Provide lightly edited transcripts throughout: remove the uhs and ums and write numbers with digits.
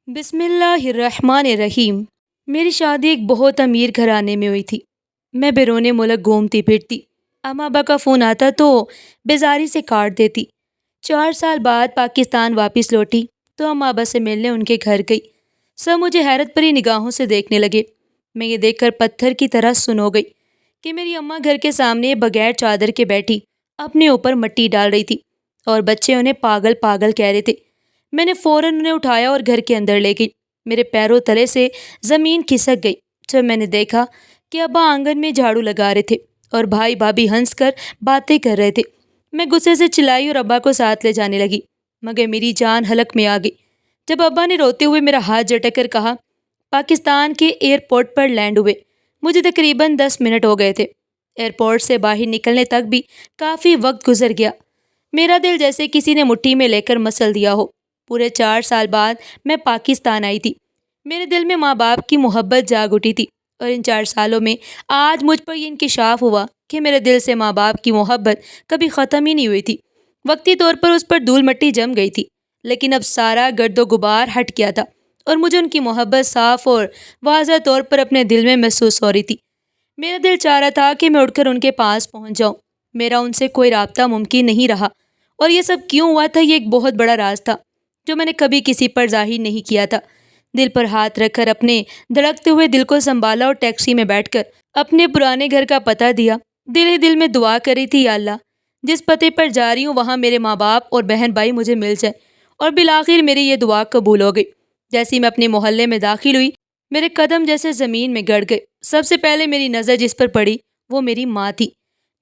بسم اللہ الرحمن الرحیم۔ میری شادی ایک بہت امیر گھرانے میں ہوئی تھی۔ میں بیرون ملک گھومتی پھرتی، اماں ابا کا فون آتا تو بیزاری سے کاٹ دیتی۔ 4 سال بعد پاکستان واپس لوٹی تو اماں ابا سے ملنے ان کے گھر گئی۔ سب مجھے حیرت بھری نگاہوں سے دیکھنے لگے۔ میں یہ دیکھ کر پتھر کی طرح سن ہو گئی کہ میری اماں گھر کے سامنے بغیر چادر کے بیٹھی اپنے اوپر مٹی ڈال رہی تھی اور بچے انہیں پاگل پاگل کہہ رہے تھے۔ میں نے فوراً انہیں اٹھایا اور گھر کے اندر لے گئی۔ میرے پیروں تلے سے زمین کھسک گئی جب میں نے دیکھا کہ ابا آنگن میں جھاڑو لگا رہے تھے اور بھائی بھابھی ہنس کر باتیں کر رہے تھے۔ میں غصے سے چلائی اور ابا کو ساتھ لے جانے لگی، مگر میری جان حلق میں آ گئی جب ابا نے روتے ہوئے میرا ہاتھ جھٹک کر کہا، پاکستان کے ایئرپورٹ پر لینڈ ہوئے۔ مجھے تقریباً 10 منٹ ہو گئے تھے۔ ایئرپورٹ سے باہر نکلنے تک بھی کافی وقت گزر گیا۔ میرا دل جیسے کسی نے مٹھی میں لے کر مسل دیا ہو۔ پورے 4 سال بعد میں پاکستان آئی تھی۔ میرے دل میں ماں باپ کی محبت جاگ اٹھی تھی، اور ان 4 سالوں میں آج مجھ پر یہ انکشاف ہوا کہ میرے دل سے ماں باپ کی محبت کبھی ختم ہی نہیں ہوئی تھی۔ وقتی طور پر اس پر دھول مٹی جم گئی تھی، لیکن اب سارا گرد و غبار ہٹ گیا تھا اور مجھے ان کی محبت صاف اور واضح طور پر اپنے دل میں محسوس ہو رہی تھی۔ میرا دل چاہ رہا تھا کہ میں اٹھ کر ان کے پاس پہنچ جاؤں۔ میرا ان سے کوئی رابطہ ممکن نہیں رہا، اور یہ سب کیوں ہوا تھا، یہ ایک بہت بڑا راز تھا جو میں نے کبھی کسی پر ظاہر نہیں کیا تھا۔ دل پر ہاتھ رکھ کر اپنے دھڑکتے ہوئے دل کو سنبھالا اور ٹیکسی میں بیٹھ کر اپنے پرانے گھر کا پتہ دیا۔ دل ہی دل میں دعا کری تھی، یا اللہ، جس پتے پر جا رہی ہوں وہاں میرے ماں باپ اور بہن بھائی مجھے مل جائے۔ اور بالآخر میری یہ دعا قبول ہو گئی۔ جیسی میں اپنے محلے میں داخل ہوئی، میرے قدم جیسے زمین میں گڑ گئے۔ سب سے پہلے میری نظر جس پر پڑی وہ میری ماں تھی،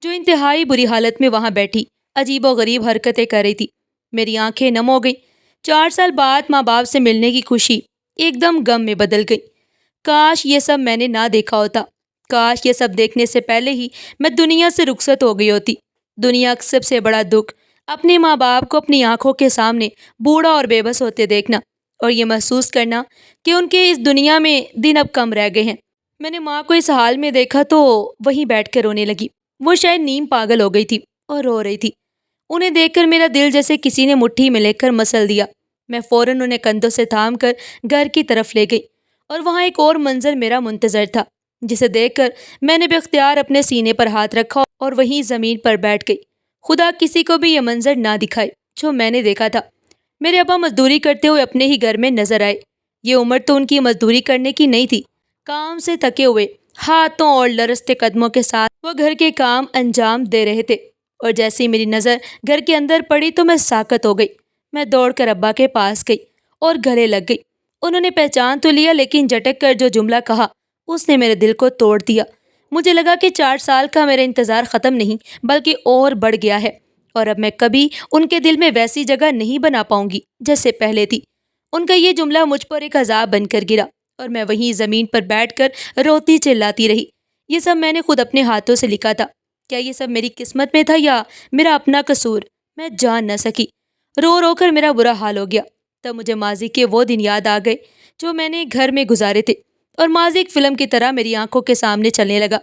جو انتہائی بری حالت میں وہاں بیٹھی عجیب و غریب حرکتیں کر رہی تھی۔ میری آنکھیں نم ہو گئیں۔ 4 سال بعد ماں باپ سے ملنے کی خوشی ایک دم غم میں بدل گئی۔ کاش یہ سب میں نے نہ دیکھا ہوتا۔ کاش یہ سب دیکھنے سے پہلے ہی میں دنیا سے رخصت ہو گئی ہوتی۔ دنیا کا سب سے بڑا دکھ اپنے ماں باپ کو اپنی آنکھوں کے سامنے بوڑھا اور بے بس ہوتے دیکھنا، اور یہ محسوس کرنا کہ ان کے اس دنیا میں دن اب کم رہ گئے ہیں۔ میں نے ماں کو اس حال میں دیکھا تو وہیں بیٹھ کر رونے لگی۔ وہ شاید نیم پاگل ہو گئی تھی اور رو رہی تھی۔ انہیں دیکھ کر میرا دل جیسے کسی نے مٹھی میں لے کر مسل دیا۔ میں فوراً انہیں کندھوں سے تھام کر گھر کی طرف لے گئی، اور وہاں ایک اور منظر میرا منتظر تھا، جسے دیکھ کر میں نے بے اختیار اپنے سینے پر ہاتھ رکھا اور وہیں زمین پر بیٹھ گئی۔ خدا کسی کو بھی یہ منظر نہ دکھائے جو میں نے دیکھا تھا۔ میرے ابا مزدوری کرتے ہوئے اپنے ہی گھر میں نظر آئے۔ یہ عمر تو ان کی مزدوری کرنے کی نہیں تھی۔ کام سے تھکے ہوئے ہاتھوں اور لرزتے قدموں کے ساتھ وہ گھر کے کام انجام دے رہے تھے، اور جیسے ہی میری نظر گھر کے اندر پڑی تو میں ساکت ہو گئی۔ میں دوڑ کر ابا کے پاس گئی اور گلے لگ گئی۔ انہوں نے پہچان تو لیا، لیکن جھٹک کر جو جملہ کہا اس نے میرے دل کو توڑ دیا۔ مجھے لگا کہ 4 سال کا میرا انتظار ختم نہیں بلکہ اور بڑھ گیا ہے، اور اب میں کبھی ان کے دل میں ویسی جگہ نہیں بنا پاؤں گی جیسے پہلے تھی۔ ان کا یہ جملہ مجھ پر ایک عذاب بن کر گرا، اور میں وہیں زمین پر بیٹھ کر روتی چلاتی رہی۔ یہ سب میں نے خود اپنے ہاتھوں سے لکھا تھا۔ کیا یہ سب میری قسمت میں تھا یا میرا اپنا قصور؟ میں جان نہ سکی۔ رو رو کر میرا برا حال ہو گیا۔ تب مجھے ماضی کے وہ دن یاد آ گئے جو میں نے گھر میں گزارے تھے، اور ماضی ایک فلم کی طرح میری آنکھوں کے سامنے چلنے لگا۔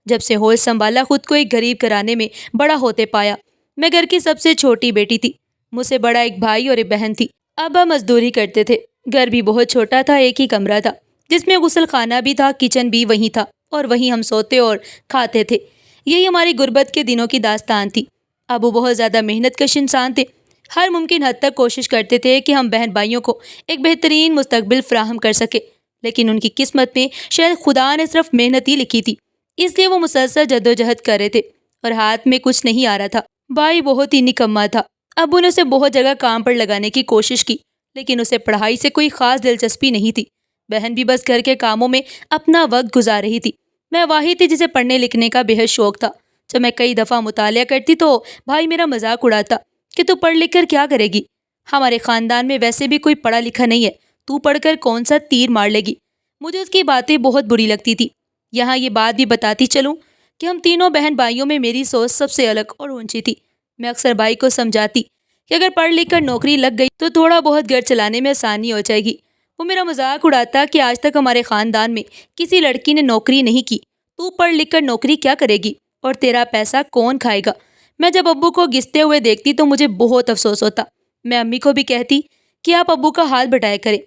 جب سے ہوش سنبھالا، خود کو ایک غریب گھرانے میں بڑا ہوتے پایا۔ میں گھر کی سب سے چھوٹی بیٹی تھی۔ مجھ سے بڑا ایک بھائی اور ایک بہن تھی۔ ابا مزدوری کرتے تھے۔ گھر بھی بہت چھوٹا تھا، ایک ہی کمرہ تھا جس میں غسل خانہ بھی تھا، کچن بھی وہیں تھا، اور وہیں ہم سوتے اور کھاتے تھے۔ یہی ہماری غربت کے دنوں کی داستان تھی۔ ابو بہت زیادہ محنت کش انسان تھے۔ ہر ممکن حد تک کوشش کرتے تھے کہ ہم بہن بھائیوں کو ایک بہترین مستقبل فراہم کر سکے، لیکن ان کی قسمت میں شاید خدا نے صرف محنت ہی لکھی تھی، اس لیے وہ مسلسل جدوجہد کر رہے تھے اور ہاتھ میں کچھ نہیں آ رہا تھا۔ بھائی بہت ہی نکما تھا۔ ابو نے اسے بہت جگہ کام پر لگانے کی کوشش کی، لیکن اسے پڑھائی سے کوئی خاص دلچسپی نہیں تھی۔ بہن بھی بس گھر کے کاموں میں اپنا وقت گزار رہی تھی۔ میں واحد تھی جسے پڑھنے لکھنے کا بے حد شوق تھا۔ جب میں کئی دفعہ مطالعہ کرتی تو بھائی میرا مذاق اڑاتا کہ تو پڑھ لکھ کر کیا کرے گی؟ ہمارے خاندان میں ویسے بھی کوئی پڑھا لکھا نہیں ہے، تو پڑھ کر کون سا تیر مار لے گی؟ مجھے اس کی باتیں بہت بری لگتی تھی۔ یہاں یہ بات بھی بتاتی چلوں کہ ہم تینوں بہن بھائیوں میں میری سوچ سب سے الگ اور اونچی تھی۔ میں اکثر بھائی کو سمجھاتی کہ اگر پڑھ لکھ کر نوکری لگ گئی تو تھوڑا بہت گھر چلانے میں آسانی ہو جائے گی۔ وہ میرا مذاق اڑاتا کہ آج تک ہمارے خاندان میں کسی لڑکی نے نوکری نہیں کی، تو پڑھ لکھ کر نوکری کیا کرے گی اور تیرا پیسہ کون کھائے گا؟ میں جب ابو کو گھستے ہوئے دیکھتی تو مجھے بہت افسوس ہوتا۔ میں امی کو بھی کہتی کہ آپ ابو کا حال بٹایا کریں،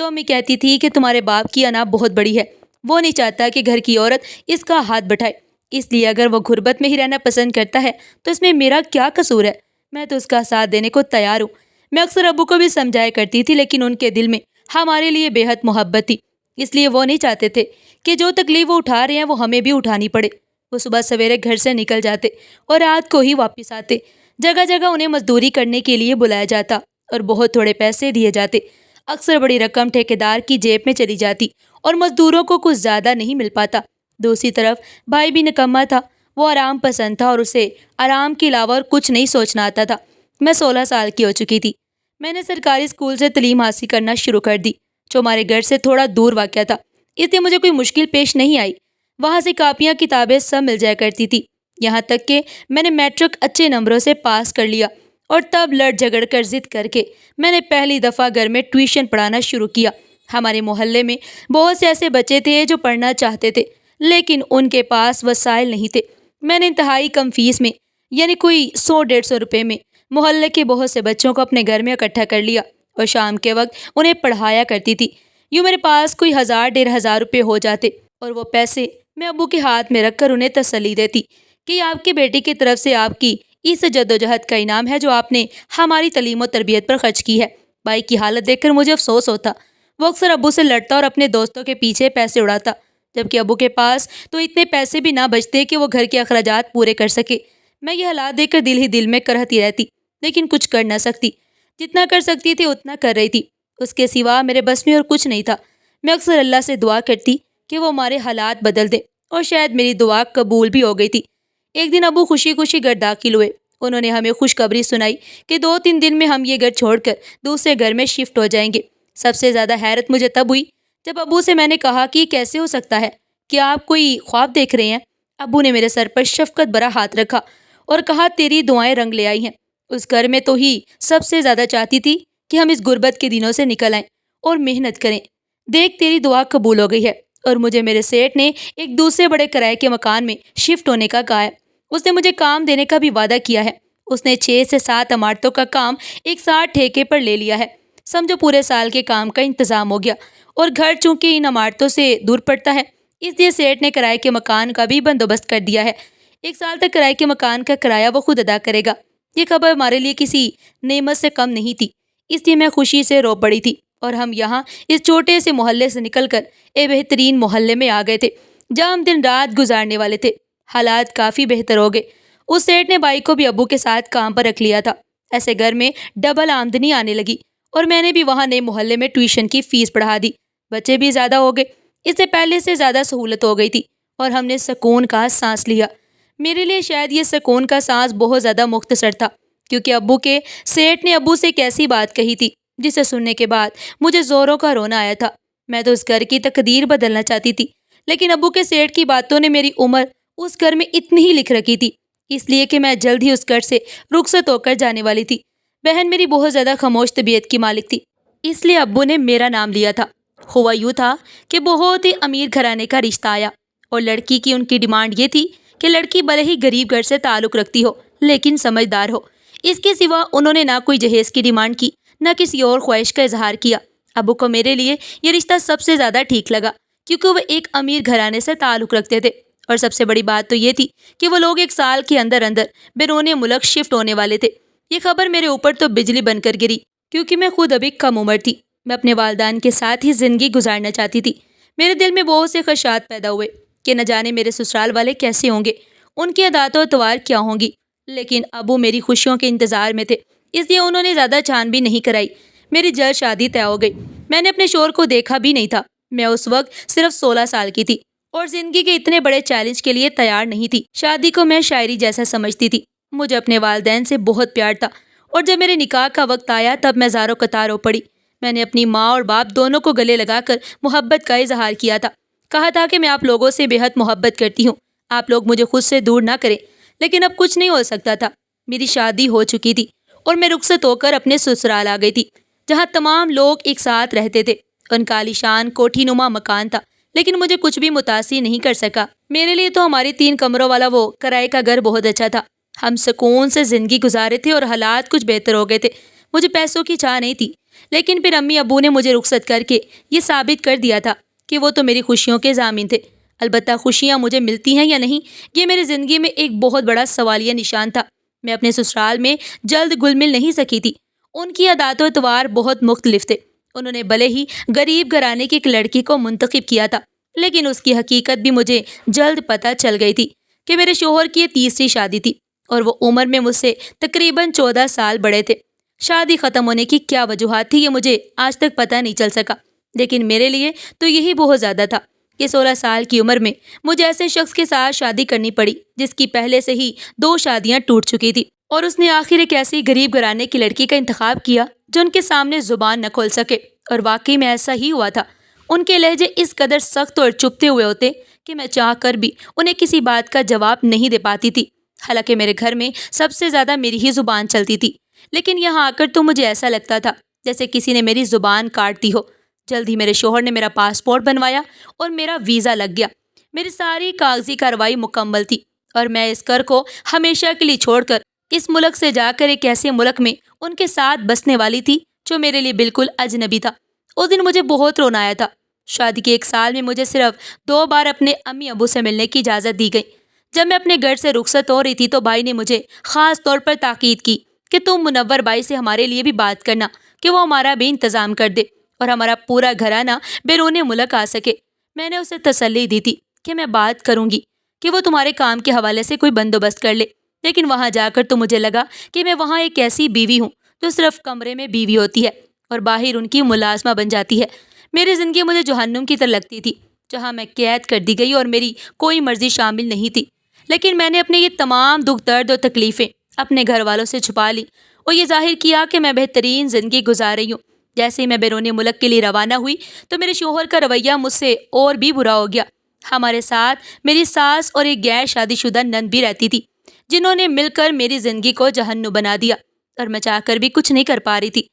تو امی کہتی تھی کہ تمہارے باپ کی انا بہت بڑی ہے، وہ نہیں چاہتا کہ گھر کی عورت اس کا ہاتھ بٹھائے، اس لیے اگر وہ غربت میں ہی رہنا پسند کرتا ہے تو اس میں میرا کیا قصور ہے؟ میں تو اس کا ساتھ دینے کو تیار ہوں۔ میں اکثر ابو کو بھی سمجھایا کرتی تھی، لیکن ان کے دل میں ہمارے لیے بے حد محبت تھی، اس لیے وہ نہیں چاہتے تھے کہ جو تکلیف وہ اٹھا رہے ہیں وہ ہمیں بھی اٹھانی پڑے۔ وہ صبح سویرے گھر سے نکل جاتے اور رات کو ہی واپس آتے۔ جگہ جگہ انہیں مزدوری کرنے کے لیے بلایا جاتا اور بہت تھوڑے پیسے دیے جاتے۔ اکثر بڑی رقم ٹھیکیدار کی جیب میں چلی جاتی اور مزدوروں کو کچھ زیادہ نہیں مل پاتا۔ دوسری طرف بھائی بھی نکما تھا، وہ آرام پسند تھا اور اسے آرام کے علاوہ اور کچھ نہیں سوچنا آتا تھا۔ میں 16 سال کی ہو چکی تھی۔ میں نے سرکاری اسکول سے تعلیم حاصل کرنا شروع کر دی، جو ہمارے گھر سے تھوڑا دور واقع تھا، اس لیے مجھے کوئی مشکل پیش نہیں آئی۔ وہاں سے کاپیاں کتابیں سب مل جایا کرتی تھی، یہاں تک کہ میں نے میٹرک اچھے نمبروں سے پاس کر لیا، اور تب لڑ جھگڑ کر ضد کر کے میں نے پہلی دفعہ گھر میں ٹیوشن پڑھانا شروع کیا۔ ہمارے محلے میں بہت سے ایسے بچے تھے جو پڑھنا چاہتے تھے، لیکن ان کے پاس وسائل نہیں تھے۔ میں نے انتہائی کم فیس میں، یعنی کوئی 100-150 روپے میں، محلے کے بہت سے بچوں کو اپنے گھر میں اکٹھا کر لیا اور شام کے وقت انہیں پڑھایا کرتی تھی۔ یوں میرے پاس کوئی 1000-1500 روپے ہو جاتے، اور وہ پیسے میں ابو کے ہاتھ میں رکھ کر انہیں تسلی دیتی کہ یہ آپ کی بیٹی کی طرف سے آپ کی اس جدوجہد کا انعام ہے جو آپ نے ہماری تعلیم و تربیت پر خرچ کی ہے۔ بھائی کی حالت دیکھ کر مجھے افسوس ہوتا، وہ اکثر ابو سے لڑتا اور اپنے دوستوں کے پیچھے پیسے اڑاتا، جبکہ ابو کے پاس تو اتنے پیسے بھی نہ بچتے کہ وہ گھر کے اخراجات پورے کر سکے۔ میں یہ حالات دیکھ کر دل ہی دل میں کرہتی رہتی، لیکن کچھ کر نہ سکتی۔ جتنا کر سکتی تھی اتنا کر رہی تھی، اس کے سوا میرے بس میں اور کچھ نہیں تھا۔ میں اکثر اللہ سے دعا کرتی کہ وہ ہمارے حالات بدل دے، اور شاید میری دعا قبول بھی ہو گئی تھی۔ ایک دن ابو خوشی خوشی گھر داخل ہوئے۔ انہوں نے ہمیں خوشخبری سنائی کہ 2-3 دن میں ہم یہ گھر چھوڑ کر دوسرے گھر میں شفٹ ہو جائیں گے۔ سب سے زیادہ حیرت مجھے تب ہوئی جب ابو سے میں نے کہا کہ یہ کیسے ہو سکتا ہے؟ کیا آپ کوئی خواب دیکھ رہے ہیں؟ ابو نے میرے سر پر شفقت بھرا ہاتھ رکھا اور کہا، تیری دعائیں رنگ لے آئی ہیں۔ اس گھر میں تو ہی سب سے زیادہ چاہتی تھی کہ ہم اس غربت کے دنوں سے نکل آئیں اور محنت کریں۔ دیکھ، تیری دعا قبول ہو گئی ہے، اور مجھے میرے سیٹ نے ایک دوسرے بڑے کرائے کے مکان میں شفٹ ہونے کا کہا ہے۔ اس نے مجھے کام دینے کا بھی وعدہ کیا ہے۔ اس نے 6 سے 7 عمارتوں کا کام ایک ساتھ ٹھیکے پر لے لیا ہے۔ سمجھو پورے سال کے کام کا انتظام ہو گیا، اور گھر چونکہ ان عمارتوں سے دور پڑتا ہے، اس لیے سیٹ نے کرائے کے مکان کا بھی بندوبست کر دیا ہے۔ 1 سال تک کرائے کے مکان کا کرایہ وہ خود ادا کرے گا۔ یہ خبر ہمارے لیے کسی نعمت سے کم نہیں تھی، اس لیے میں خوشی سے رو پڑی تھی، اور ہم یہاں اس چھوٹے سے محلے سے نکل کر ایک بہترین محلے میں آ گئے تھے، جہاں ہم دن رات گزارنے والے تھے۔ حالات کافی بہتر ہو گئے۔ اس سیٹ نے بھائی کو بھی ابو کے ساتھ کام پر رکھ لیا تھا۔ ایسے گھر میں ڈبل آمدنی آنے لگی، اور میں نے بھی وہاں نئے محلے میں ٹیوشن کی فیس بڑھا دی۔ بچے بھی زیادہ ہو گئے، اس سے پہلے سے زیادہ سہولت ہو گئی تھی، اور ہم نے سکون کا سانس لیا۔ میرے لیے شاید یہ سکون کا سانس بہت زیادہ مختصر تھا، کیونکہ ابو کے سیٹ نے ابو سے ایک ایسی بات کہی تھی جسے سننے کے بعد مجھے زوروں کا رونا آیا تھا۔ میں تو اس گھر کی تقدیر بدلنا چاہتی تھی، لیکن ابو کے سیٹ کی باتوں نے میری عمر اس گھر میں اتنی ہی لکھ رکھی تھی، اس لیے کہ میں جلد ہی اس گھر سے رخصت ہو کر جانے والی تھی۔ بہن میری بہت زیادہ خاموش طبیعت کی مالک تھی، اس لیے ابو نے میرا نام لیا تھا۔ ہوا یوں تھا کہ بہت ہی امیر گھرانے کا رشتہ آیا، اور لڑکی کی ان کی ڈیمانڈ یہ تھی کہ لڑکی بھلے ہی غریب گھر سے تعلق رکھتی ہو لیکن سمجھدار ہو۔ اس کے سوا انہوں نے نہ کوئی جہیز کی ڈیمانڈ کی، نہ کسی اور خواہش کا اظہار کیا۔ ابو کو میرے لیے یہ رشتہ سب سے زیادہ ٹھیک لگا، کیونکہ وہ ایک امیر گھرانے سے تعلق رکھتے تھے، اور سب سے بڑی بات تو یہ تھی کہ وہ لوگ 1 سال کے اندر اندر بیرون ملک شفٹ ہونے والے تھے۔ یہ خبر میرے اوپر تو بجلی بن کر گری، کیونکہ میں خود ابھی کم عمر تھی۔ میں اپنے والدین کے ساتھ ہی زندگی گزارنا چاہتی تھی۔ میرے دل میں بہت سے خدشات پیدا ہوئے کہ نہ جانے میرے سسرال والے کیسے ہوں گے، ان کی عادات و اطوار کیا ہوں گی، لیکن ابو میری خوشیوں کے انتظار میں تھے، اس لیے انہوں نے زیادہ چھان بھی نہیں کرائی۔ میری جلد شادی طے ہو گئی۔ میں نے اپنے شوہر کو دیکھا بھی نہیں تھا۔ میں اس وقت صرف 16 سال کی تھی، اور زندگی کے اتنے بڑے چیلنج کے لیے تیار نہیں تھی۔ شادی کو میں شاعری جیسا سمجھتی تھی۔ مجھے اپنے والدین سے بہت پیار تھا، اور جب میرے نکاح کا وقت آیا تب میں زاروں قطار ہو پڑی۔ میں نے اپنی ماں اور باپ دونوں کو گلے لگا کر محبت کا اظہار کیا تھا، کہا تھا کہ میں آپ لوگوں سے بے حد محبت کرتی ہوں، آپ لوگ مجھے خود سے دور نہ کریں۔ لیکن اب کچھ نہیں ہو سکتا تھا۔ میری شادی ہو چکی تھی، اور میں رخصت ہو کر اپنے سسرال آ گئی تھی، جہاں تمام لوگ ایک ساتھ رہتے تھے۔ ان کا عالیشان کوٹھی نما مکان تھا، لیکن مجھے کچھ بھی متاثر نہیں کر سکا۔ میرے لیے تو ہماری 3 کمروں والا وہ کرائے کا گھر بہت اچھا تھا۔ ہم سکون سے زندگی گزارے تھے، اور حالات کچھ بہتر ہو گئے تھے۔ مجھے پیسوں کی چاہ نہیں تھی، لیکن پھر امی ابو نے مجھے رخصت کر کے یہ ثابت کر دیا تھا کہ وہ تو میری خوشیوں کے ضامن تھے۔ البتہ خوشیاں مجھے ملتی ہیں یا نہیں، یہ میری زندگی میں ایک بہت بڑا سوالیہ نشان تھا۔ میں اپنے سسرال میں جلد گل مل نہیں سکی تھی۔ ان کی عادات و اطوار بہت مختلف تھے۔ انہوں نے بھلے ہی غریب گھرانے کی ایک لڑکی کو منتخب کیا تھا، لیکن اس کی حقیقت بھی مجھے جلد پتہ چل گئی تھی کہ میرے شوہر کی یہ تیسری شادی تھی، اور وہ عمر میں مجھ سے تقریباً 14 سال بڑے تھے۔ شادی ختم ہونے کی کیا وجوہات تھی یہ مجھے آج تک پتہ نہیں چل سکا، لیکن میرے لیے تو یہی بہت زیادہ تھا کہ 16 سال کی عمر میں مجھے ایسے شخص کے ساتھ شادی کرنی پڑی جس کی پہلے سے ہی 2 شادیاں ٹوٹ چکی تھی، اور اس نے آخر ایک ایسی غریب گھرانے کی لڑکی کا انتخاب کیا جو ان کے سامنے زبان نہ کھول سکے۔ اور واقعی میں ایسا ہی ہوا تھا۔ ان کے لہجے اس قدر سخت اور چبھتے ہوئے ہوتے کہ میں چاہ کر بھی انہیں کسی بات کا جواب نہیں دے پاتی تھی، حالانکہ میرے گھر میں سب سے زیادہ میری ہی زبان چلتی تھی۔ لیکن یہاں آ کر تو مجھے ایسا لگتا تھا جیسے کسی نے میری زبان کاٹ دی ہو۔ جلد ہی میرے شوہر نے میرا پاسپورٹ بنوایا اور میرا ویزا لگ گیا۔ میری ساری کاغذی کارروائی مکمل تھی، اور میں اس گھر کو ہمیشہ کے لیے چھوڑ کر اس ملک سے جا کر ایک ایسے ملک میں ان کے ساتھ بسنے والی تھی جو میرے لیے بالکل اجنبی تھا۔ اس دن مجھے بہت رونا آیا تھا۔ شادی کے 1 سال میں مجھے صرف 2 بار اپنے امی ابو سے ملنے کی اجازت دی گئی۔ جب میں اپنے گھر سے رخصت ہو رہی تھی تو بھائی نے مجھے خاص طور پر تاکید کی کہ تم منور بھائی سے ہمارے لیے بھی بات کرنا کہ وہ ہمارا بھی انتظام کر دے اور ہمارا پورا گھرانہ بیرون ملک آ سکے۔ میں نے اسے تسلی دی تھی کہ میں بات کروں گی کہ وہ تمہارے کام کے حوالے سے کوئی بندوبست کر لے، لیکن وہاں جا کر تو مجھے لگا کہ میں وہاں ایک ایسی بیوی ہوں جو صرف کمرے میں بیوی ہوتی ہے اور باہر ان کی ملازمہ بن جاتی ہے۔ میری زندگی مجھے جہنم کی طرح لگتی تھی جہاں میں قید کر دی گئی اور میری کوئی مرضی شامل نہیں تھی۔ لیکن میں نے اپنے یہ تمام دکھ درد اور تکلیفیں اپنے گھر والوں سے چھپا لی اور یہ ظاہر کیا کہ میں بہترین زندگی گزار رہی ہوں۔ جیسے ہی میں بیرون ملک کے لیے روانہ ہوئی تو میرے شوہر کا رویہ مجھ سے اور بھی برا ہو گیا۔ ہمارے ساتھ میری ساس اور ایک غیر شادی شدہ نند بھی رہتی تھی جنہوں نے مل کر میری زندگی کو جہنم بنا دیا، اور میں چاہ کر بھی کچھ نہیں کر پا رہی تھی۔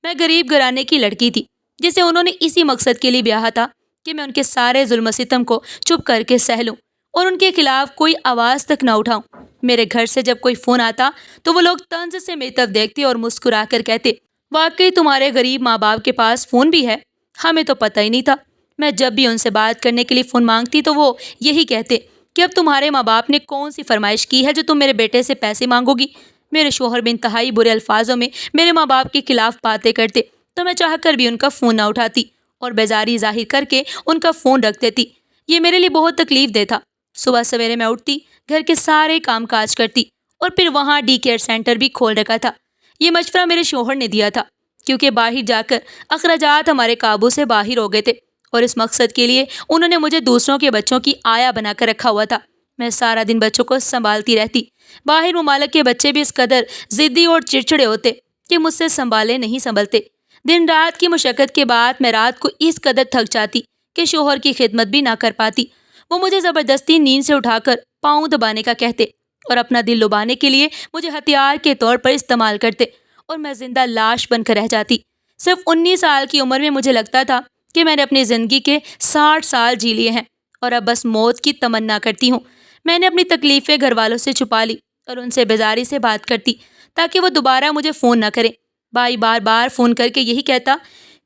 میں غریب گھرانے کی لڑکی تھی جسے انہوں نے اسی مقصد کے لیے بیاہا تھا کہ میں ان کے سارے ظلم و ستم کو چپ کر کے سہ لوں اور ان کے خلاف کوئی آواز تک نہ اٹھاؤں۔ میرے گھر سے جب کوئی فون آتا تو وہ لوگ طنز سے میری طرف دیکھتے اور مسکرا کر کہتے، واقعی تمہارے غریب ماں باپ کے پاس فون بھی ہے، ہمیں تو پتہ ہی نہیں تھا۔ میں جب بھی ان سے بات کرنے کے لیے فون مانگتی تو وہ یہی کہتے کہ اب تمہارے ماں باپ نے کون سی فرمائش کی ہے جو تم میرے بیٹے سے پیسے مانگو گی۔ میرے شوہر بھی انتہائی برے الفاظوں میں میرے ماں باپ کے خلاف باتیں کرتے تو میں چاہ کر بھی ان کا فون نہ اٹھاتی اور بیزاری ظاہر کر کے ان کا فون رکھ دیتی۔ یہ میرے لیے بہت تکلیف دہ تھا۔ صبح سویرے میں اٹھتی، گھر کے سارے کام کاج کرتی اور پھر وہاں ڈی کیئر سینٹر بھی کھول رکھا تھا۔ یہ مشورہ میرے شوہر نے دیا تھا کیونکہ باہر جا کر اخراجات ہمارے قابو سے باہر ہو گئے تھے، اور اس مقصد کے لیے انہوں نے مجھے دوسروں کے بچوں کی آیا بنا کر رکھا ہوا تھا۔ میں سارا دن بچوں کو سنبھالتی رہتی۔ باہر ممالک کے بچے بھی اس قدر ضدی اور چڑچڑے ہوتے کہ مجھ سے سنبھالے نہیں سنبھلتے۔ دن رات کی مشقت کے بعد میں رات کو اس قدر تھک جاتی کہ شوہر کی خدمت بھی نہ کر پاتی۔ وہ مجھے زبردستی نیند سے اٹھا کر پاؤں دبانے کا کہتے اور اپنا دل لبانے کے لیے مجھے ہتھیار کے طور پر استعمال کرتے، اور میں زندہ لاش بن کر رہ جاتی۔ صرف 19 سال کی عمر میں مجھے لگتا تھا کہ میں نے اپنی زندگی کے 60 سال جی لیے ہیں اور اب بس موت کی تمنا کرتی ہوں۔ میں نے اپنی تکلیفیں گھر والوں سے چھپا لی اور ان سے بیزاری سے بات کرتی تاکہ وہ دوبارہ مجھے فون نہ کریں۔ بھائی بار بار فون کر کے یہی کہتا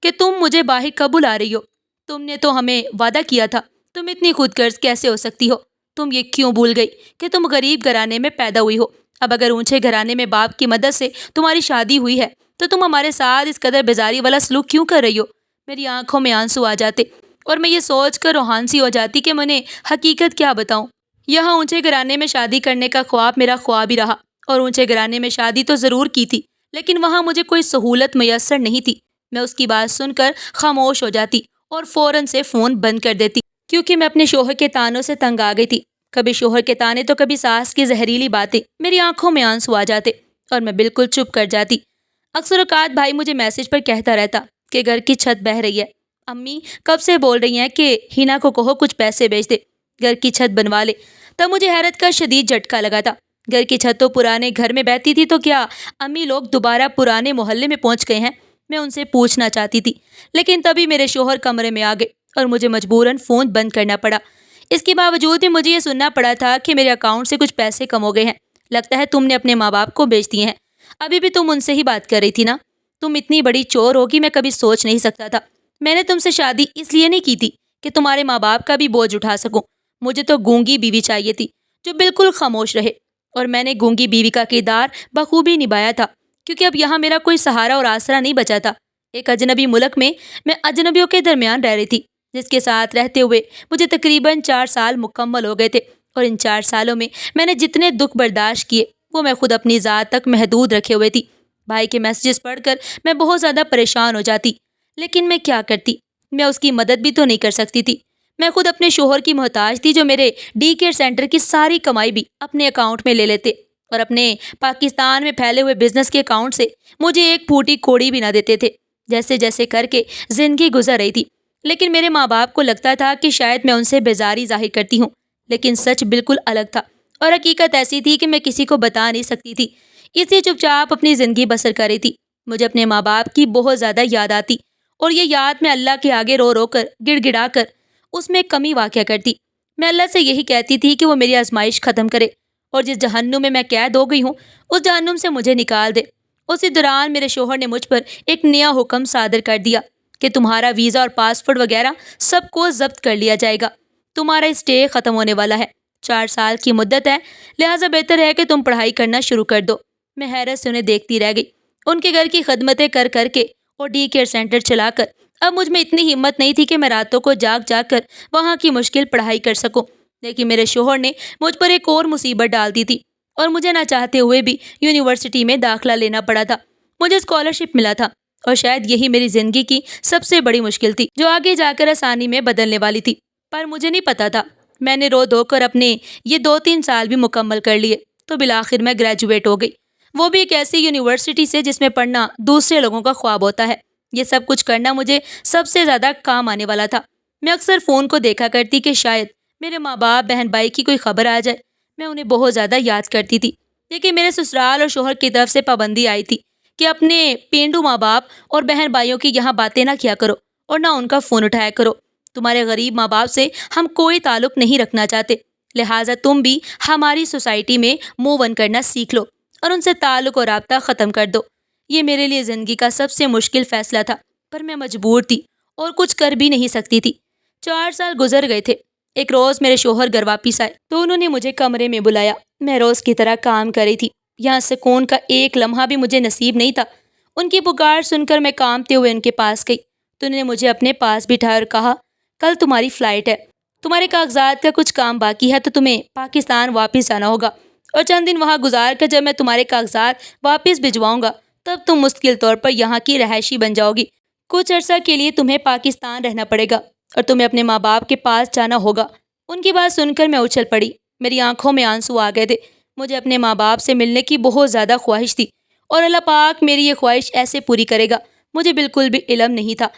کہ تم مجھے باہر کب بلا رہی ہو؟ تم نے تو ہمیں وعدہ کیا تھا، تم اتنی خود غرض کیسے ہو سکتی ہو؟ تم یہ کیوں بھول گئی کہ تم غریب گھرانے میں پیدا ہوئی ہو؟ اب اگر اونچے گھرانے میں باپ کی مدد سے تمہاری شادی ہوئی ہے تو تم ہمارے ساتھ اس قدر بیزاری والا سلوک کیوں کر رہی ہو؟ میری آنکھوں میں آنسو آ جاتے اور میں یہ سوچ کر روحان سی ہو جاتی کہ میں انہیں حقیقت کیا بتاؤں۔ یہاں اونچے گھرانے میں شادی کرنے کا خواب میرا خواب ہی رہا، اور اونچے گھرانے میں شادی تو ضرور کی تھی، لیکن وہاں مجھے کوئی سہولت میسر نہیں تھی۔ میں اس کی بات سن کر خاموش ہو جاتی اور فوراً سے فون بند کر دیتی کیونکہ میں اپنے شوہر کے طعنوں سے تنگ آ گئی تھی۔ کبھی شوہر کے طعنے تو کبھی ساس کی زہریلی باتیں، میری آنکھوں میں آنسو آ جاتے اور میں بالکل چپ کر جاتی۔ اکثر اوقات بھائی مجھے میسج پر کہتا رہتا کہ گھر کی چھت بہہ رہی ہے، امی کب سے بول رہی ہیں کہ ہینا کو کہو کچھ پیسے بھیج دے، گھر کی چھت بنوا لے۔ تب مجھے حیرت کا شدید جھٹکا لگا تھا۔ گھر کی چھت تو پرانے گھر میں بہتی تھی تو کیا امی لوگ دوبارہ پرانے محلے میں پہنچ گئے ہیں؟ میں ان سے پوچھنا چاہتی تھی، لیکن تبھی میرے شوہر کمرے میں آ گئے اور مجھے مجبوراً فون بند کرنا پڑا۔ اس کے باوجود بھی مجھے یہ سننا پڑا تھا کہ میرے اکاؤنٹ سے کچھ پیسے کم ہو گئے ہیں، لگتا ہے تم نے اپنے ماں باپ کو بیچ دیے ہیں۔ ابھی بھی تم ان سے ہی بات کر رہی تھی نا؟ تم اتنی بڑی چور ہوگی میں کبھی سوچ نہیں سکتا تھا۔ میں نے تم سے شادی اس لیے نہیں کی تھی کہ تمہارے ماں باپ کا بھی بوجھ اٹھا سکوں۔ مجھے تو گونگی بیوی چاہیے تھی جو بالکل خاموش رہے، اور میں نے گونگی بیوی کا کردار بخوبی نبھایا تھا، کیونکہ اب یہاں میرا کوئی سہارا اور آسرا نہیں بچا تھا۔ ایک اجنبی ملک میں اجنبیوں کے درمیان رہ رہی تھی، جس کے ساتھ رہتے ہوئے مجھے تقریباً 4 سال مکمل ہو گئے تھے، اور ان 4 سالوں میں نے جتنے دکھ برداشت کیے وہ میں خود اپنی ذات تک محدود رکھے ہوئے تھی۔ بھائی کے میسیجز پڑھ کر میں بہت زیادہ پریشان ہو جاتی، لیکن میں کیا کرتی؟ میں اس کی مدد بھی تو نہیں کر سکتی تھی۔ میں خود اپنے شوہر کی محتاج تھی، جو میرے ڈی کیئر سینٹر کی ساری کمائی بھی اپنے اکاؤنٹ میں لے لیتے، اور اپنے پاکستان میں پھیلے ہوئے بزنس کے اکاؤنٹ سے مجھے ایک پھوٹی کوڑی بھی نہ دیتے تھے۔ جیسے جیسے کر کے زندگی گزر رہی تھی، لیکن میرے ماں باپ کو لگتا تھا کہ شاید میں ان سے بیزاری ظاہر کرتی ہوں، لیکن سچ بالکل الگ تھا، اور حقیقت ایسی تھی کہ میں کسی کو بتا نہیں سکتی تھی، اس لیے چپ چاپ اپنی زندگی بسر کر رہی تھی۔ مجھے اپنے ماں باپ کی بہت زیادہ یاد آتی، اور یہ یاد میں اللہ کے آگے رو رو کر گڑ گڑا کر اس میں کمی واقع کرتی۔ میں اللہ سے یہی کہتی تھی کہ وہ میری آزمائش ختم کرے، اور جس جہنم میں قید ہو گئی ہوں اس جہنم سے مجھے نکال دے۔ اسی دوران میرے شوہر نے مجھ پر ایک نیا حکم صادر کر دیا کہ تمہارا ویزا اور پاسپورٹ وغیرہ سب کو ضبط کر لیا جائے گا، تمہارا اسٹے ختم ہونے والا ہے، 4 سال کی مدت ہے، لہٰذا بہتر ہے کہ تم پڑھائی کرنا شروع کر دو۔ میں حیرت سے انہیں دیکھتی رہ گئی۔ ان کے گھر کی خدمتیں کر کر کے اور ڈی کیئر سینٹر چلا کر اب مجھ میں اتنی ہمت نہیں تھی کہ میں راتوں کو جاگ جاگ کر وہاں کی مشکل پڑھائی کر سکوں، لیکن میرے شوہر نے مجھ پر ایک اور مصیبت ڈال دی تھی، اور مجھے نہ چاہتے ہوئے بھی یونیورسٹی میں داخلہ لینا پڑا تھا۔ مجھے اسکالرشپ ملا تھا، اور شاید یہی میری زندگی کی سب سے بڑی مشکل تھی، جو آگے جا کر آسانی میں بدلنے والی تھی، پر مجھے نہیں پتا تھا۔ میں نے رو دھو کر اپنے یہ 2-3 سال بھی مکمل کر لیے، تو بالآخر میں گریجویٹ ہو گئی، وہ بھی ایک ایسی یونیورسٹی سے جس میں پڑھنا دوسرے لوگوں کا خواب ہوتا ہے۔ یہ سب کچھ کرنا مجھے سب سے زیادہ کام آنے والا تھا۔ میں اکثر فون کو دیکھا کرتی کہ شاید میرے ماں باپ بہن بھائی کی کوئی خبر آ جائے۔ میں انہیں بہت زیادہ یاد کرتی تھی، لیکن میرے سسرال اور شوہر کی طرف سے پابندی آئی تھی کہ اپنے پینڈو ماں باپ اور بہن بھائیوں کی یہاں باتیں نہ کیا کرو، اور نہ ان کا فون اٹھایا کرو۔ تمہارے غریب ماں باپ سے ہم کوئی تعلق نہیں رکھنا چاہتے، لہٰذا تم بھی ہماری سوسائٹی میں موو آن کرنا سیکھ لو اور ان سے تعلق اور رابطہ ختم کر دو۔ یہ میرے لیے زندگی کا سب سے مشکل فیصلہ تھا، پر میں مجبور تھی اور کچھ کر بھی نہیں سکتی تھی۔ 4 سال گزر گئے تھے۔ ایک روز میرے شوہر گھر واپس آئے تو انہوں نے مجھے کمرے میں بلایا۔ میں روز کی طرح کام کر رہی تھی، یہاں سکون کا ایک لمحہ بھی مجھے نصیب نہیں تھا۔ ان کی پکار سن کر میں کانپتے ہوئے ان کے پاس گئی تو انہوں نے مجھے اپنے پاس بٹھایا اور کہا، کل تمہاری فلائٹ ہے، تمہارے کاغذات کا کچھ کام باقی ہے تو تمہیں پاکستان واپس جانا ہوگا، اور چند دن وہاں گزار کر جب میں تمہارے کاغذات واپس بھجواؤں گا تب تم مستقل طور پر یہاں کی رہائشی بن جاؤ گی۔ کچھ عرصہ کے لیے تمہیں پاکستان رہنا پڑے گا اور تمہیں اپنے ماں باپ کے پاس جانا ہوگا۔ ان کی بات سن کر میں اچھل پڑی، میری آنکھوں میں آنسو آ گئے تھے۔ مجھے اپنے ماں باپ سے ملنے کی بہت زیادہ خواہش تھی، اور اللہ پاک میری یہ خواہش ایسے پوری کرے گا مجھے بالکل بھی علم نہیں تھا۔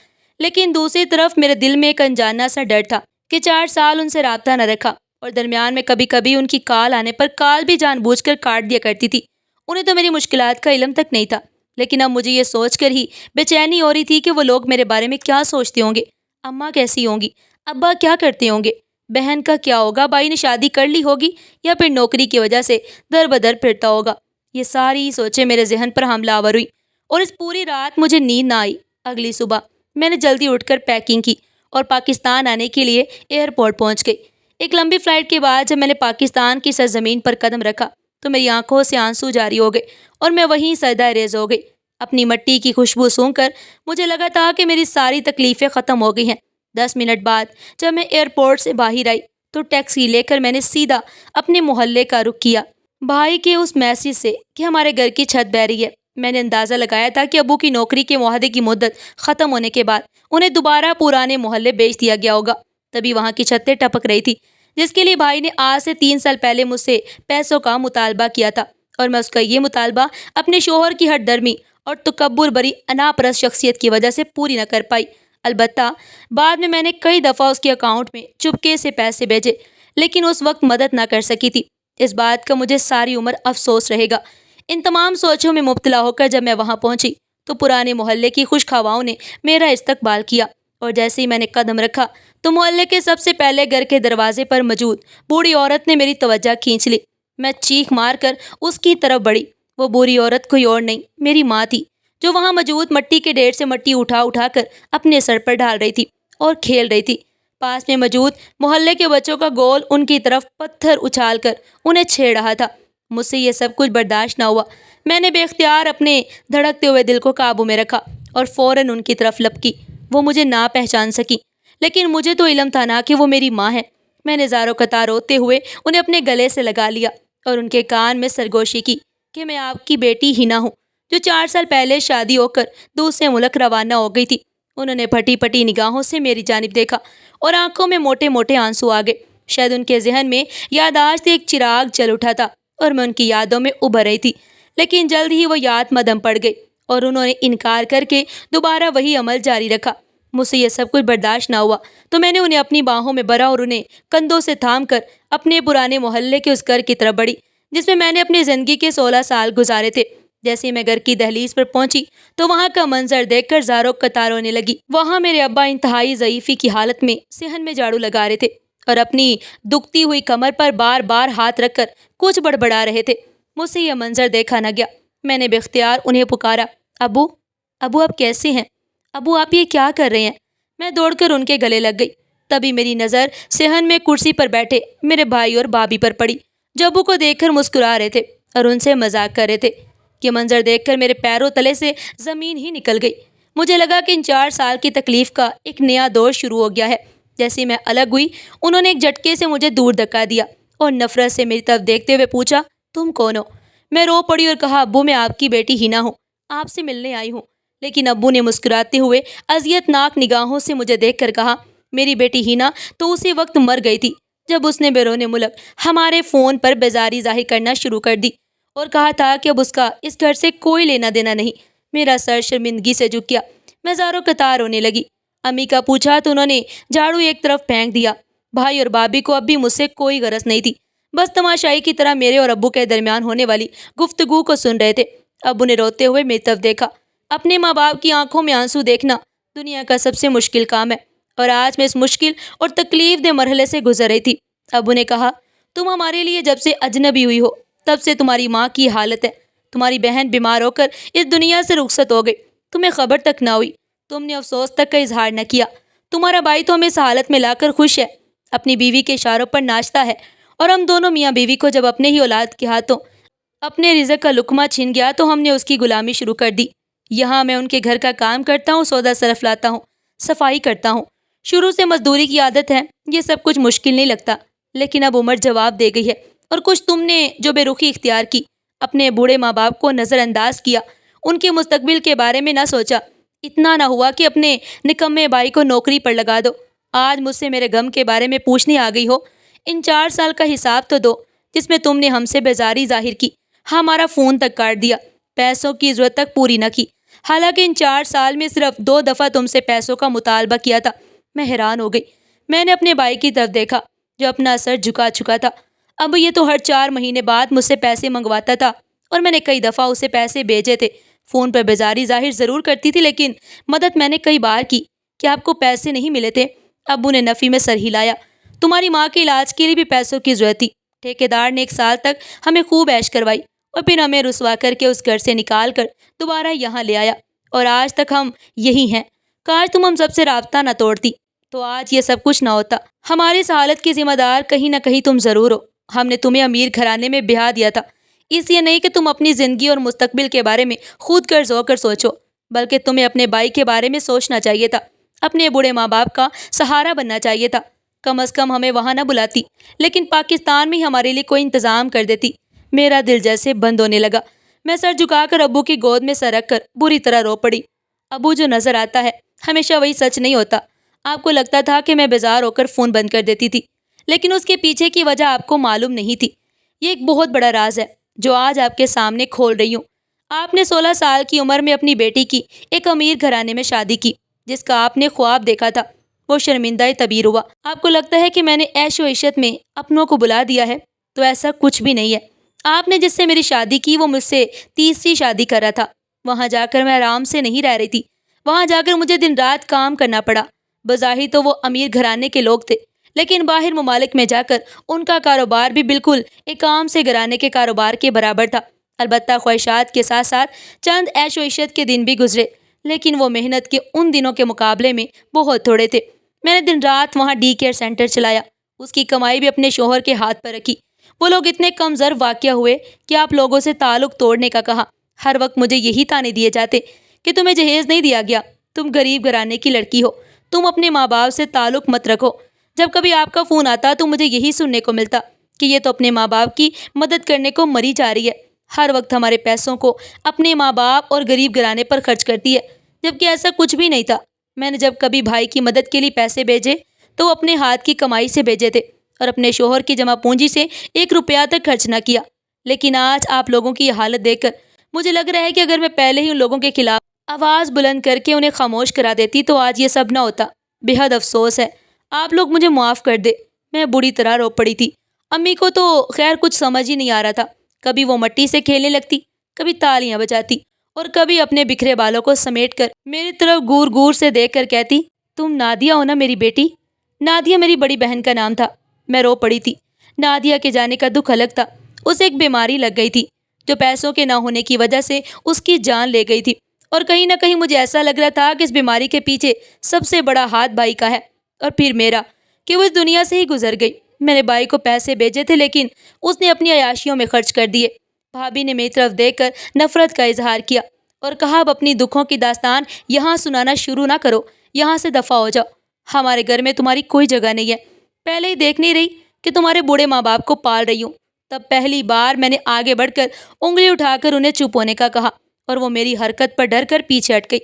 لیکن دوسری طرف میرے دل میں ایک انجانا سا ڈر تھا کہ 4 سال ان سے رابطہ نہ رکھا، اور درمیان میں کبھی کبھی ان کی کال آنے پر کال بھی جان بوجھ کر کاٹ دیا کرتی تھی۔ انہیں تو میری مشکلات کا علم تک نہیں تھا، لیکن اب مجھے یہ سوچ کر ہی بے چینی ہو رہی تھی کہ وہ لوگ میرے بارے میں کیا سوچتے ہوں گے۔ اماں کیسی ہوں گی، ابا کیا کرتے ہوں گے، بہن کا کیا ہوگا، بھائی نے شادی کر لی ہوگی یا پھر نوکری کی وجہ سے در بدر پھرتا ہوگا۔ یہ ساری سوچیں میرے ذہن پر حملہ آور ہوئی، اور اس پوری رات مجھے نیند نہ آئی۔ اگلی صبح میں نے جلدی اٹھ کر پیکنگ کی اور پاکستان آنے کے لیے ایئرپورٹ پہنچ گئی۔ ایک لمبی فلائٹ کے بعد جب میں نے پاکستان کی سرزمین پر قدم رکھا تو میری آنکھوں سے آنسو جاری ہو گئے اور میں وہیں سجدہ ریز ہو گئی۔ اپنی مٹی کی خوشبو سونگھ کر مجھے لگا تھا کہ میری ساری تکلیفیں ختم ہو گئی ہیں۔ 10 منٹ بعد جب میں ایئرپورٹ سے باہر آئی تو ٹیکسی لے کر میں نے سیدھا اپنے محلے کا رخ کیا۔ بھائی کے اس میسج سے کہ ہمارے گھر کی چھت بہہ رہی ہے، میں نے اندازہ لگایا تھا کہ ابو کی نوکری کے معاہدے کی مدت ختم ہونے کے بعد انہیں دوبارہ پرانے محلے بیچ دیا گیا ہوگا۔ تبھی وہاں کی چھتیں ٹپک رہی تھی جس کے لیے بھائی نے آج سے 3 سال پہلے مجھ سے پیسوں کا مطالبہ کیا تھا، اور میں اس کا یہ مطالبہ اپنے شوہر کی ہٹ درمی اور تکبر بری انا پرست شخصیت کی وجہ سے پوری نہ کر پائی۔ البتہ بعد میں نے کئی دفعہ اس کے اکاؤنٹ میں چپکے سے پیسے بھیجے، لیکن اس وقت مدد نہ کر سکی تھی۔ اس بات کا مجھے ساری عمر افسوس رہے گا۔ ان تمام سوچوں میں مبتلا ہو کر جب میں وہاں پہنچی تو پرانے محلے کی خشک ہواؤں نے میرا استقبال کیا، اور جیسے ہی میں نے قدم رکھا تو محلے کے سب سے پہلے گھر کے دروازے پر موجود بوڑھی عورت نے میری توجہ کھینچ لی۔ میں چیخ مار کر اس کی طرف بڑھی۔ وہ بوڑھی عورت کوئی اور نہیں، میری ماں تھی، جو وہاں موجود مٹی کے ڈھیر سے مٹی اٹھا اٹھا کر اپنے سر پر ڈال رہی تھی اور کھیل رہی تھی۔ پاس میں موجود محلے کے بچوں کا گول ان کی طرف پتھر اچھال کر انہیں چھیڑ رہا تھا۔ مجھ سے یہ سب کچھ برداشت نہ ہوا۔ میں نے بے اختیار اپنے دھڑکتے ہوئے دل کو قابو میں رکھا اور فوراً ان کی طرف لپکی۔ وہ مجھے نہ پہچان سکی، لیکن مجھے تو علم تھا نا کہ وہ میری ماں ہے۔ میں نے زاروں قطار روتے ہوئے انہیں اپنے گلے سے لگا لیا اور ان کے کان میں سرگوشی کی کہ میں آپ کی بیٹی ہی نہ ہوں، جو 4 سال پہلے شادی ہو کر دوسرے ملک روانہ ہو گئی تھی۔ انہوں نے پھٹی پھٹی نگاہوں سے میری جانب دیکھا اور آنکھوں میں موٹے موٹے آنسو آ گئے۔ شاید ان کے ذہن میں یادداشت ایک چراغ جل اٹھا تھا اور میں ان کی یادوں میں ابھر رہی تھی، لیکن جلد ہی وہ یاد مدھم پڑ گئی اور انہوں نے انکار کر کے دوبارہ وہی عمل جاری رکھا۔ مجھ سے یہ سب کچھ برداشت نہ ہوا تو میں نے انہیں اپنی باہوں میں بھرا اور انہیں کندھوں سے تھام کر اپنے پرانے محلے کے اس گھر کی طرف بڑھی جس میں نے اپنی زندگی کے 16 سال گزارے تھے۔ جیسے ہی میں گھر کی دہلیز پر پہنچی تو وہاں کا منظر دیکھ کر زاروں قطار ہونے لگی۔ وہاں میرے ابا انتہائی ضعیفی کی حالت میں صحن میں جھاڑو لگا رہے تھے اور اپنی دکھتی ہوئی کمر پر بار بار ہاتھ رکھ کر کچھ بڑبڑا رہے تھے۔ مجھ سے یہ منظر دیکھا نہ گیا۔ میں نے بے اختیار انہیں پکارا، ابو، ابو آپ کیسے ہیں؟ ابو آپ یہ کیا کر رہے ہیں؟ میں دوڑ کر ان کے گلے لگ گئی۔ تبھی میری نظر صحن میں کرسی پر بیٹھے میرے بھائی اور بھابھی پر پڑی، جو ابو کو دیکھ کر مسکرا رہے تھے اور ان سے مذاق کر رہے تھے۔ یہ منظر دیکھ کر میرے پیروں تلے سے زمین ہی نکل گئی۔ مجھے لگا کہ ان 4 سال کی تکلیف کا ایک نیا دور شروع ہو گیا ہے۔ جیسے میں الگ ہوئی، انہوں نے ایک جھٹکے سے مجھے دور دھکا دیا اور نفرت سے میری طرف دیکھتے ہوئے پوچھا، تم کون ہو؟ میں رو پڑی اور کہا، ابو میں آپ کی بیٹی ہینا ہوں، آپ سے ملنے آئی ہوں۔ لیکن ابو نے مسکراتے ہوئے اذیت ناک نگاہوں سے مجھے دیکھ کر کہا، میری بیٹی ہینا تو اسی وقت مر گئی تھی جب اس نے بیرون ملک ہمارے فون پر بیزاری ظاہر کرنا شروع کر دی اور کہا تھا کہ اب اس کا اس گھر سے کوئی لینا دینا نہیں۔ میرا سر شرمندگی سے جھک گیا۔ میں زاروں قطار ہونے لگی۔ امی کا پوچھا تو انہوں نے جھاڑو ایک طرف پھینک دیا۔ بھائی اور بھابھی کو اب بھی مجھ سے کوئی غرض نہیں تھی، بس تماشائی کی طرح میرے اور ابو کے درمیان ہونے والی گفتگو کو سن رہے تھے۔ ابو نے روتے ہوئے میری طرف دیکھا۔ اپنے ماں باپ کی آنکھوں میں آنسو دیکھنا دنیا کا سب سے مشکل کام ہے، اور آج میں اس مشکل اور تکلیف دہ مرحلے سے گزر رہی تھی۔ ابو نے کہا، تم ہمارے لیے جب سے اجنبی ہوئی ہو تب سے تمہاری ماں کی حالت ہے۔ تمہاری بہن بیمار ہو کر اس دنیا سے رخصت ہو گئی، تمہیں خبر تک نہ ہوئی، تم نے افسوس تک کا اظہار نہ کیا۔ تمہارا بھائی تو ہمیں اس حالت میں لا کر خوش ہے، اپنی بیوی کے اشاروں پر ناچتا ہے، اور ہم دونوں میاں بیوی کو جب اپنے ہی اولاد کے ہاتھوں اپنے رزق کا لقمہ چھن گیا تو ہم نے اس کی غلامی شروع کر دی۔ یہاں میں ان کے گھر کا کام کرتا ہوں، سودا صرف لاتا ہوں، صفائی کرتا ہوں۔ شروع سے مزدوری کی عادت ہے، یہ سب کچھ مشکل نہیں لگتا، لیکن اب عمر جواب دے گئی ہے اور کچھ تم نے جو بے رخی اختیار کی، اپنے بوڑھے ماں باپ کو نظر انداز کیا، ان کے مستقبل کے بارے میں نہ سوچا، اتنا نہ ہوا کہ اپنے نکمے بھائی کو نوکری پر لگا دو۔ آج مجھ سے میرے غم کے بارے میں پوچھنے آ گئی ہو؟ ان 4 سال کا حساب تو دو جس میں تم نے ہم سے بیزاری ظاہر کی، ہمارا فون تک کاٹ دیا، پیسوں کی ضرورت تک پوری نہ کی، حالانکہ ان 4 سال میں صرف 2 دفعہ تم سے پیسوں کا مطالبہ کیا تھا۔ میں حیران ہو گئی۔ میں نے اپنے بھائی کی طرف دیکھا جو اپنا سر جھکا چکا تھا۔ اب یہ تو ہر 4 مہینے بعد مجھ سے پیسے منگواتا تھا اور میں نے کئی دفعہ اسے پیسے بھیجے تھے۔ فون پر بیزاری ظاہر ضرور کرتی تھی، لیکن مدد میں نے کئی بار کی۔ کیا آپ کو پیسے نہیں ملے تھے؟ ابو نے نفی میں سر ہلایا۔ تمہاری ماں کے علاج کے لیے بھی پیسوں کی ضرورت تھی۔ ٹھیکیدار نے 1 سال تک ہمیں خوب عیش کروائی اور پھر ہمیں رسوا کر کے اس گھر سے نکال کر دوبارہ یہاں لے آیا، اور آج تک ہم یہی ہیں۔ کاش تم ہم سب سے رابطہ نہ توڑتی تو آج یہ سب کچھ نہ ہوتا۔ ہماری اس حالت کی ذمہ دار کہیں نہ کہیں تم ضرور ہو۔ ہم نے تمہیں امیر گھرانے میں بیاہ دیا تھا، اس لیے نہیں کہ تم اپنی زندگی اور مستقبل کے بارے میں خود غرض ہو کر سوچو، بلکہ تمہیں اپنے بھائی کے بارے میں سوچنا چاہیے تھا، اپنے بوڑھے ماں باپ کا سہارا بننا چاہیے تھا۔ کم از کم ہمیں وہاں نہ بلاتی، لیکن پاکستان میں ہمارے لیے کوئی انتظام کر دیتی۔ میرا دل جیسے بند ہونے لگا۔ میں سر جھکا کر ابو کی گود میں سر رکھ کر بری طرح رو پڑی۔ ابو، جو نظر آتا ہے ہمیشہ وہی سچ نہیں ہوتا۔ آپ کو لگتا تھا کہ میں بیزار ہو کر فون بند کر دیتی تھی، لیکن اس کے پیچھے کی وجہ آپ کو معلوم نہیں تھی۔ یہ ایک بہت بڑا راز ہے جو آج آپ کے سامنے کھول رہی ہوں۔ آپ نے 16 سال کی عمر میں اپنی بیٹی کی ایک امیر گھرانے میں شادی کی، جس کا آپ نے خواب دیکھا تھا، وہ شرمندہ تعبیر ہوا۔ آپ کو لگتا ہے کہ میں نے عیش و عشرت میں اپنوں کو بلا دیا ہے، تو ایسا کچھ بھی نہیں ہے۔ آپ نے جس سے میری شادی کی وہ مجھ سے تیسری شادی کر رہا تھا۔ وہاں جا کر میں آرام سے نہیں رہ رہی تھی، وہاں جا کر مجھے دن رات کام کرنا پڑا۔ بظاہر تو وہ امیر گھرانے کے لوگ تھے، لیکن باہر ممالک میں جا کر ان کا کاروبار بھی بالکل ایک عام سے گھرانے کے کاروبار کے برابر تھا۔ البتہ خواہشات کے ساتھ ساتھ چند عیش و عشرت کے دن بھی گزرے، لیکن وہ محنت کے ان دنوں کے مقابلے میں بہت تھوڑے تھے۔ میں نے دن رات وہاں ڈی کیئر سینٹر چلایا، اس کی کمائی بھی اپنے شوہر کے ہاتھ پر رکھی۔ وہ لوگ اتنے کم ظرف واقع ہوئے کہ آپ لوگوں سے تعلق توڑنے کا کہا۔ ہر وقت مجھے یہی تانے دیے جاتے کہ تمہیں جہیز نہیں دیا گیا، تم غریب گھرانے کی لڑکی ہو، تم اپنے ماں باپ سے تعلق مت رکھو۔ جب کبھی آپ کا فون آتا تو مجھے یہی سننے کو ملتا کہ یہ تو اپنے ماں باپ کی مدد کرنے کو مری جا رہی ہے، ہر وقت ہمارے پیسوں کو اپنے ماں باپ اور غریب گھرانے پر خرچ کرتی ہے، جبکہ ایسا کچھ بھی نہیں تھا۔ میں نے جب کبھی بھائی کی مدد کے لیے پیسے بھیجے تو وہ اپنے ہاتھ کی کمائی سے بھیجے تھے اور اپنے شوہر کی جمع پونجی سے 1 روپیہ تک خرچ نہ کیا۔ لیکن آج آپ لوگوں کی یہ حالت دیکھ کر مجھے لگ رہا ہے کہ اگر میں پہلے ہی ان لوگوں کے خلاف آواز بلند کر کے انہیں خاموش کرا دیتی تو آج یہ سب نہ ہوتا۔ بے حد افسوس ہے، آپ لوگ مجھے معاف کر دے۔ میں بری طرح رو پڑی تھی۔ امی کو تو خیر کچھ سمجھ ہی نہیں آ رہا تھا، کبھی وہ مٹی سے کھیلنے لگتی، کبھی تالیاں بجاتی اور کبھی اپنے بکھرے بالوں کو سمیٹ کر میری طرف گور گور سے دیکھ کر کہتی، تم نادیہ ہو نا میری بیٹی؟ نادیہ میری بڑی بہن کا نام تھا۔ میں رو پڑی تھی۔ نادیہ کے جانے کا دکھ الگ تھا، اسے ایک بیماری لگ گئی تھی جو پیسوں کے نہ ہونے کی وجہ سے اس کی جان لے گئی تھی، اور کہیں نہ کہیں مجھے ایسا لگ رہا تھا کہ اس بیماری کے پیچھے سب سے بڑا ہاتھ بھائی کا ہے اور پھر میرا، کہ وہ اس دنیا سے ہی گزر گئی۔ میں نے بھائی کو پیسے بھیجے تھے لیکن اس نے اپنی عیاشیوں میں خرچ کر دیے۔ بھابھی نے میری طرف دیکھ کر نفرت کا اظہار کیا اور کہا، اب اپنی دکھوں کی داستان یہاں سنانا شروع نہ کرو، یہاں سے دفع ہو جاؤ، ہمارے گھر میں تمہاری کوئی جگہ نہیں ہے۔ پہلے ہی دیکھ نہیں رہی کہ تمہارے بوڑھے ماں باپ کو پال رہی ہوں؟ تب پہلی بار میں نے آگے بڑھ کر انگلی اٹھا کر انہیں چپ ہونے کا کہا اور وہ میری حرکت پر ڈر کر پیچھے ہٹ گئی۔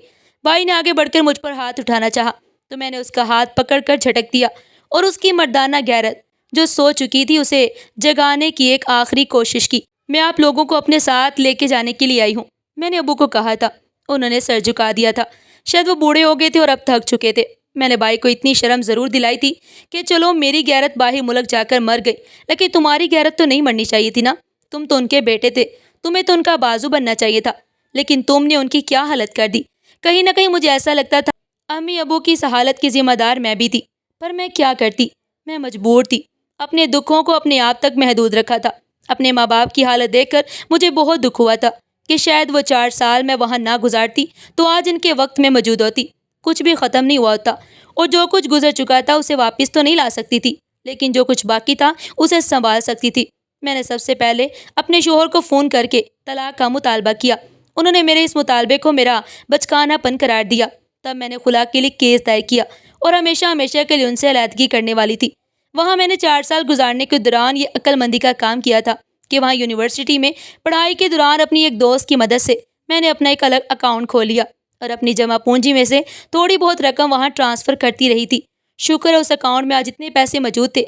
بھائی نے آگے بڑھ کر مجھ پر ہاتھ اٹھانا چاہا تو میں نے اس کا ہاتھ پکڑ کر جھٹک دیا اور اس کی مردانہ غیرت جو سو چکی تھی اسے جگانے کی ایک آخری کوشش کی۔ میں آپ لوگوں کو اپنے ساتھ لے کے جانے کے لیے آئی ہوں، میں نے ابو کو کہا تھا۔ انہوں نے سر جھکا دیا تھا، شاید وہ بوڑھے ہو گئے تھے اور اب تھک چکے تھے۔ میں نے بھائی کو اتنی شرم ضرور دلائی تھی کہ چلو میری غیرت باہر ملک جا کر مر گئی، لیکن تمہاری غیرت تو نہیں مرنی چاہیے تھی نا، تم تو ان کے بیٹے تھے، تمہیں تو ان کا بازو بننا چاہیے تھا، لیکن تم نے ان کی کیا حالت کر دی۔ کہیں نہ کہیں مجھے ایسا لگتا تھا امی ابو کی اس حالت کی ذمہ دار میں بھی تھی، پر میں کیا کرتی، میں مجبور تھی۔ اپنے دکھوں کو اپنے آپ تک محدود رکھا تھا۔ اپنے ماں باپ کی حالت دیکھ کر مجھے بہت دکھ ہوا تھا کہ شاید وہ 4 سال میں وہاں نہ گزارتی تو آج ان کے وقت میں موجود ہوتی۔ کچھ بھی ختم نہیں ہوا ہوتا اور جو کچھ گزر چکا تھا اسے واپس تو نہیں لا سکتی تھی، لیکن جو کچھ باقی تھا اسے سنبھال سکتی تھی۔ میں نے سب سے پہلے اپنے شوہر کو فون کر کے طلاق کا مطالبہ کیا۔ انہوں نے میرے اس مطالبے کو میرا بچکانہ پن قرار دیا۔ تب میں نے خلا کے لیے کیس دائر کیا اور ہمیشہ ہمیشہ کے لیے ان سے علیحدگی کرنے والی تھی۔ وہاں میں نے 4 سال گزارنے کے دوران یہ عقل مندی کا کام کیا تھا کہ وہاں یونیورسٹی میں پڑھائی کے دوران اپنی ایک دوست کی مدد سے میں نے اپنا ایک الگ اکاؤنٹ کھول لیا اور اپنی جمع پونجی میں سے تھوڑی بہت رقم وہاں ٹرانسفر کرتی رہی تھی۔ شکر ہے اس اکاؤنٹ میں آج اتنے پیسے موجود تھے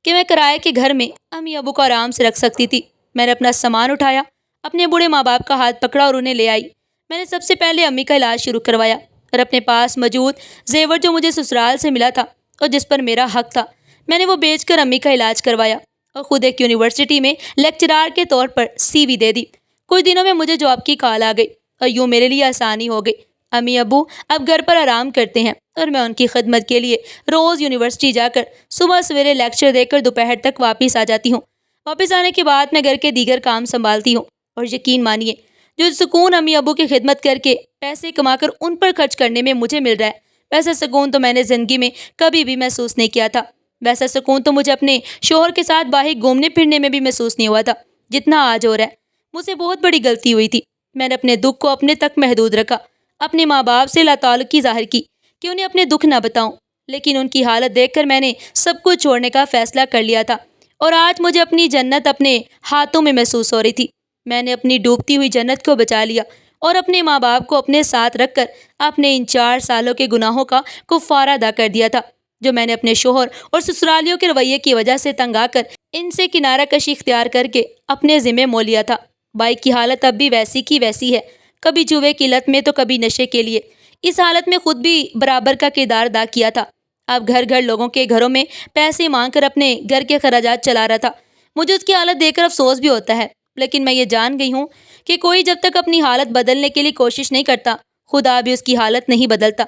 کہ میں کرائے کے گھر میں امی ابو کو آرام سے رکھ سکتی تھی۔ میں نے اپنا سامان اٹھایا، اپنے بوڑھے ماں باپ کا ہاتھ پکڑا اور انہیں لے آئی۔ میں نے سب سے پہلے امی کا علاج شروع کروایا اور اپنے پاس موجود زیور جو مجھے سسرال سے ملا تھا اور جس پر میرا حق تھا، میں نے وہ بیچ کر امی کا علاج کروایا اور خود ایک یونیورسٹی میں لیکچرار کے طور پر سی وی دے دی۔ کچھ دنوں میں مجھے جاب کی کال آ گئی اور یوں میرے لیے آسانی ہو گئی۔ امی ابو اب گھر پر آرام کرتے ہیں اور میں ان کی خدمت کے لیے روز یونیورسٹی جا کر صبح سویرے لیکچر دے کر دوپہر تک واپس آ جاتی ہوں۔ واپس آنے کے بعد میں گھر کے دیگر کام سنبھالتی ہوں اور یقین مانیے جو سکون امی ابو کی خدمت کر کے پیسے کما کر ان پر خرچ کرنے میں مجھے مل رہا ہے، ویسا سکون تو میں نے زندگی میں کبھی بھی محسوس نہیں کیا تھا۔ ویسا سکون تو مجھے اپنے شوہر کے ساتھ باہر گھومنے پھرنے میں بھی محسوس نہیں ہوا تھا جتنا آج ہو رہا ہے۔ مجھ سے بہت بڑی غلطی ہوئی تھی۔ میں نے اپنے دکھ کو اپنے تک محدود رکھا، اپنے ماں باپ سے لاتعلقی ظاہر کی کہ انہیں اپنے دکھ نہ بتاؤں، لیکن ان کی حالت دیکھ کر میں نے سب کچھ چھوڑنے کا فیصلہ کر لیا تھا اور آج مجھے اپنی جنت اپنے ہاتھوں میں محسوس ہو رہی تھی۔ میں نے اپنی ڈوبتی ہوئی جنت کو بچا لیا اور اپنے ماں باپ کو اپنے ساتھ رکھ کر اپنے ان 4 سالوں کے گناہوں کا کفارہ ادا کر دیا تھا جو میں نے اپنے شوہر اور سسرالیوں کے رویے کی وجہ سے تنگ آ کر ان سے کنارہ کشی اختیار کر کے اپنے ذمہ مول لیا تھا۔ بھائی کی حالت اب بھی ویسی کی ویسی ہے، کبھی جوے کی لت میں تو کبھی نشے کے لیے۔ اس حالت میں خود بھی برابر کا کردار ادا کیا تھا۔ اب گھر گھر لوگوں کے گھروں میں پیسے مانگ کر اپنے گھر کے خراجات چلا رہا تھا۔ مجھے اس کی حالت دیکھ کر افسوس بھی ہوتا ہے، لیکن میں یہ جان گئی ہوں کہ کوئی جب تک اپنی حالت بدلنے کے لیے کوشش نہیں کرتا خدا بھی اس کی حالت نہیں بدلتا۔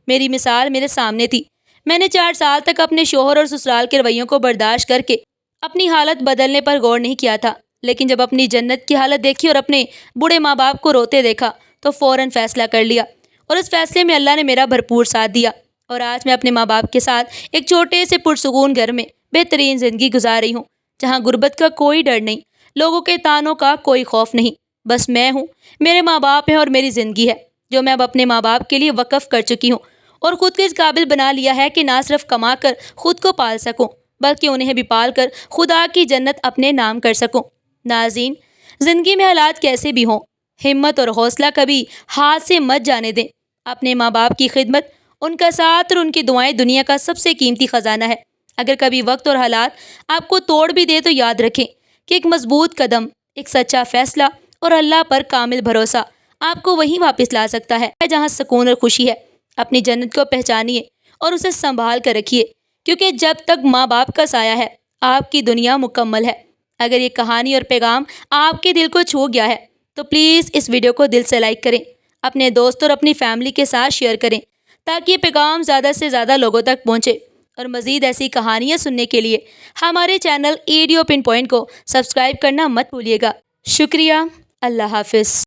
میری مثال میرے سامنے تھی۔ میں نے 4 سال تک اپنے شوہر اور سسرال کے رویوں کو برداشت کر کے اپنی حالت بدلنے پر غور نہیں کیا تھا، لیکن جب اپنی جنت کی حالت دیکھی اور اپنے بوڑھے ماں باپ کو روتے دیکھا تو فوراً فیصلہ کر لیا، اور اس فیصلے میں اللہ نے میرا بھرپور ساتھ دیا، اور آج میں اپنے ماں باپ کے ساتھ ایک چھوٹے سے پرسکون گھر میں بہترین زندگی گزار رہی ہوں، جہاں غربت کا کوئی ڈر نہیں، لوگوں کے تانوں کا کوئی خوف نہیں، بس میں ہوں، میرے ماں باپ ہیں اور میری زندگی ہے جو میں اب اپنے ماں باپ کے لیے وقف کر چکی ہوں، اور خود کو اس قابل بنا لیا ہے کہ نہ صرف کما کر خود کو پال سکوں بلکہ انہیں بھی پال کر خدا کی جنت اپنے نام کر سکوں۔ ناظرین، زندگی میں حالات کیسے بھی ہوں، ہمت اور حوصلہ کبھی ہاتھ سے مت جانے دیں۔ اپنے ماں باپ کی خدمت، ان کا ساتھ اور ان کی دعائیں دنیا کا سب سے قیمتی خزانہ ہے۔ اگر کبھی وقت اور حالات آپ کو توڑ بھی دے تو یاد رکھیں کہ ایک مضبوط قدم، ایک سچا فیصلہ اور اللہ پر کامل بھروسہ آپ کو وہیں واپس لا سکتا ہے جہاں سکون اور خوشی ہے۔ اپنی جنت کو پہچانیے اور اسے سنبھال کر رکھیے، کیونکہ جب تک ماں باپ کا سایہ ہے آپ کی دنیا مکمل ہے۔ اگر یہ کہانی اور پیغام آپ کے دل کو چھو گیا ہے تو پلیز اس ویڈیو کو دل سے لائک کریں، اپنے دوستوں اور اپنی فیملی کے ساتھ شیئر کریں تاکہ یہ پیغام زیادہ سے زیادہ لوگوں تک پہنچے، اور مزید ایسی کہانیاں سننے کے لیے ہمارے چینل ایڈیو پن پوائنٹ کو سبسکرائب کرنا مت بھولیے گا۔ شکریہ، اللہ حافظ۔